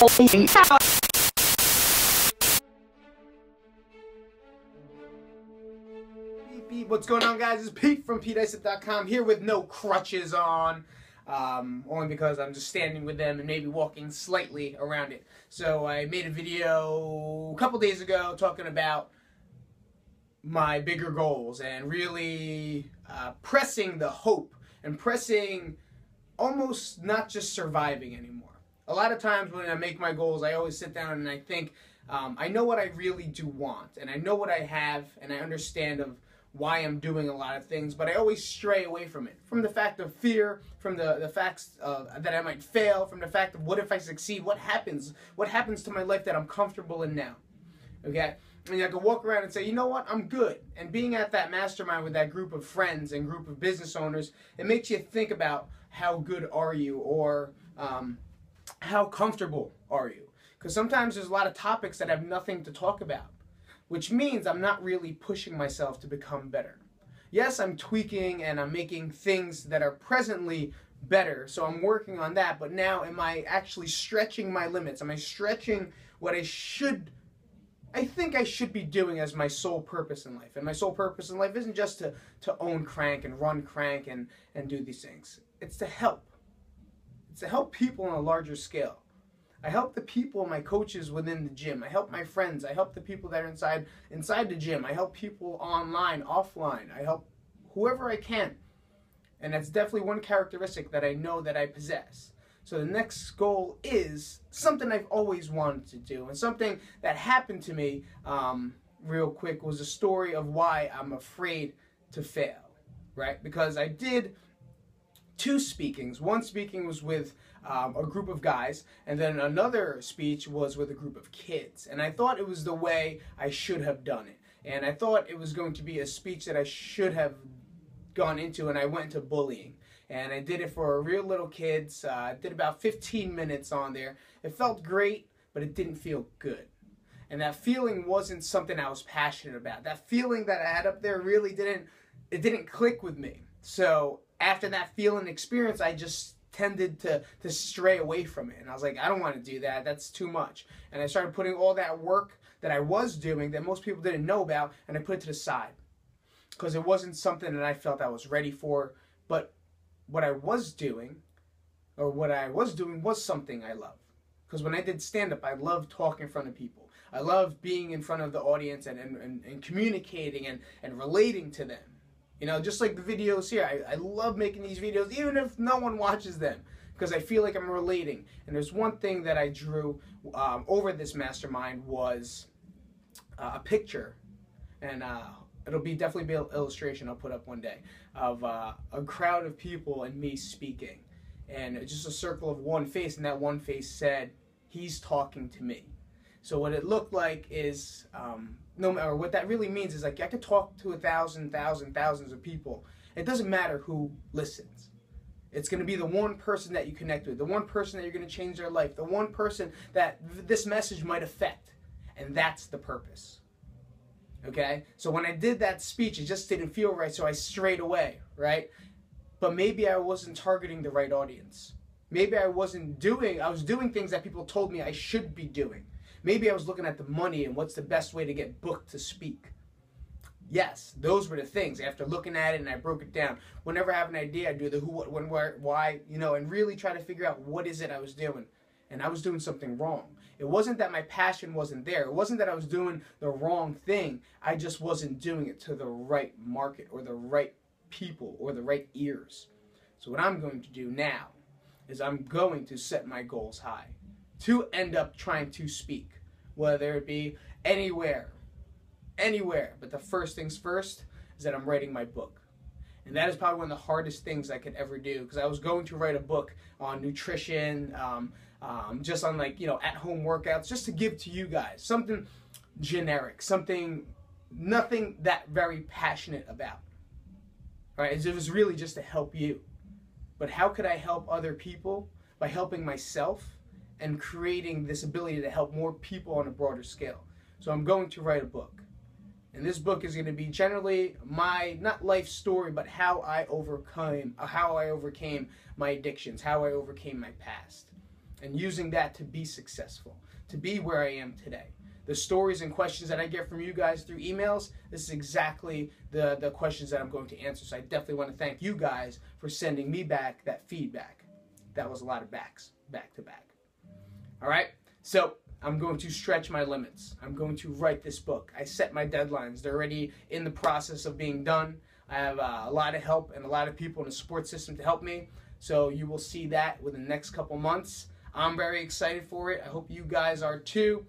What's going on, guys? It's Pete from PeteIsaac.com here with no crutches on. Only because I'm just standing with them and maybe walking slightly around it. So I made a video a couple days ago talking about my bigger goals and really pressing the hope and pressing almost not just surviving anymore. A lot of times when I make my goals, I always sit down and I think, I know what I really do want, and I know what I have, and I understand of why I'm doing a lot of things, but I always stray away from it. From the fact of fear, from the facts that I might fail, from the fact of what if I succeed, what happens to my life that I'm comfortable in now, okay? And I can walk around and say, you know what, I'm good. And being at that mastermind with that group of friends and group of business owners, it makes you think about how good are you, or how comfortable are you? Because sometimes there's a lot of topics that have nothing to talk about, which means I'm not really pushing myself to become better. Yes, I'm tweaking and I'm making things that are presently better, so I'm working on that, but now am I actually stretching my limits? Am I stretching what I think I should be doing as my sole purpose in life? And my sole purpose in life isn't just to own Crank and run Crank and do these things. It's to help. It's to help people on a larger scale. I help the people, my coaches within the gym. I help my friends. I help the people that are inside the gym. I help people online, offline. I help whoever I can. And that's definitely one characteristic that I know that I possess. So the next goal is something I've always wanted to do. And something that happened to me real quick was a story of why I'm afraid to fail, right? Because I did 2 speakings. One speaking was with a group of guys, and then another speech was with a group of kids. And I thought it was the way I should have done it. And I thought it was going to be a speech that I should have gone into, and I went into bullying. And I did it for real little kids. I did about 15 minutes on there. It felt great, but it didn't feel good. And that feeling wasn't something I was passionate about. That feeling that I had up there really didn't click with me. So after that feeling experience, I just tended to stray away from it. And I was like, I don't want to do that. That's too much. And I started putting all that work that I was doing that most people didn't know about, and I put it to the side. Because it wasn't something that I felt I was ready for. But what I was doing was something I love. Because when I did stand-up, I loved talking in front of people. I loved being in front of the audience and communicating and relating to them. You know, just like the videos here, I love making these videos, even if no one watches them, because I feel like I'm relating. And there's one thing that I drew over this mastermind was a picture, and it'll definitely be an illustration I'll put up one day, of a crowd of people and me speaking. And just a circle of one face, and that one face said, "He's talking to me." So what it looked like is, no matter what that really means is, like, I could talk to thousands of people. It doesn't matter who listens. It's going to be the one person that you connect with, the one person that you're going to change their life, the one person that this message might affect. And that's the purpose. Okay? So when I did that speech, it just didn't feel right, so I strayed away, right? But maybe I wasn't targeting the right audience. Maybe I was doing things that people told me I should be doing. Maybe I was looking at the money and what's the best way to get booked to speak. Yes, those were the things. After looking at it and I broke it down, whenever I have an idea, I do the who, what, when, where, why, you know, and really try to figure out what is it I was doing. And I was doing something wrong. It wasn't that my passion wasn't there. It wasn't that I was doing the wrong thing. I just wasn't doing it to the right market or the right people or the right ears. So what I'm going to do now is I'm going to set my goals high to end up trying to speak, whether it be anywhere. But the first things first is that I'm writing my book. And that is probably one of the hardest things I could ever do, because I was going to write a book on nutrition, just on, like, you know, at-home workouts, just to give to you guys. Something generic, nothing that very passionate about. Right? It was really just to help you. But how could I help other people? By helping myself and creating this ability to help more people on a broader scale. So I'm going to write a book. And this book is going to be generally my, not life story, but how I overcame my addictions, how I overcame my past. and using that to be successful, to be where I am today. The stories and questions that I get from you guys through emails, this is exactly the questions that I'm going to answer. So I definitely want to thank you guys for sending me back that feedback. That was a lot of backs, back to back. All right, so I'm going to stretch my limits. I'm going to write this book. I set my deadlines. They're already in the process of being done. I have a lot of help and a lot of people in the support system to help me. So you will see that within the next couple months. I'm very excited for it. I hope you guys are too.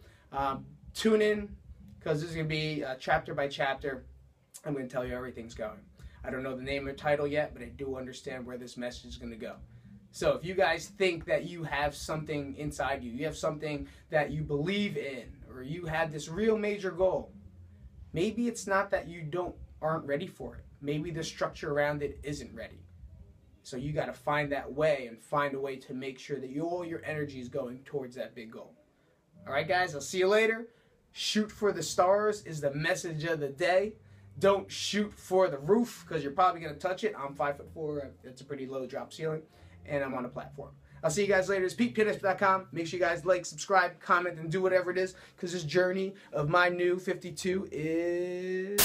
Tune in, because this is going to be chapter by chapter. I'm going to tell you how everything's going. I don't know the name or title yet, but I do understand where this message is going to go. So if you guys think that you have something inside you, you have something that you believe in, or you have this real major goal, maybe it's not that you aren't ready for it. Maybe the structure around it isn't ready. So you got to find that way and find a way to make sure that all your energy is going towards that big goal. All right, guys, I'll see you later. Shoot for the stars is the message of the day. Don't shoot for the roof, because you're probably going to touch it. I'm 5'4". It's a pretty low drop ceiling, and I'm on a platform. I'll see you guys later. It's PetePetersp.com. Make sure you guys like, subscribe, comment, and do whatever it is, because this journey of my new 52 is...